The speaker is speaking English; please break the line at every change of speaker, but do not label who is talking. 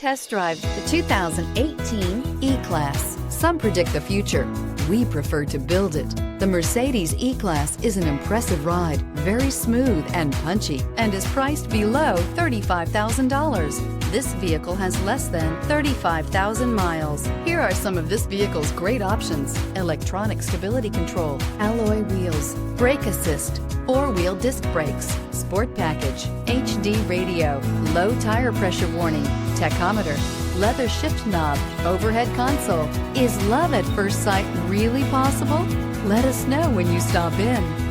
Test drive the 2018 E-Class. Some predict the future. We prefer to build it. The Mercedes E-Class is an impressive ride, very smooth and punchy, and is priced below $35,000. This vehicle has less than 35,000 miles. Here are some of this vehicle's great options: electronic stability control, alloy wheels, brake assist, four-wheel disc brakes, sport package, HD radio, low tire pressure warning, tachometer, leather shift knob, overhead console. Is love at first sight really possible? Let us know when you stop in.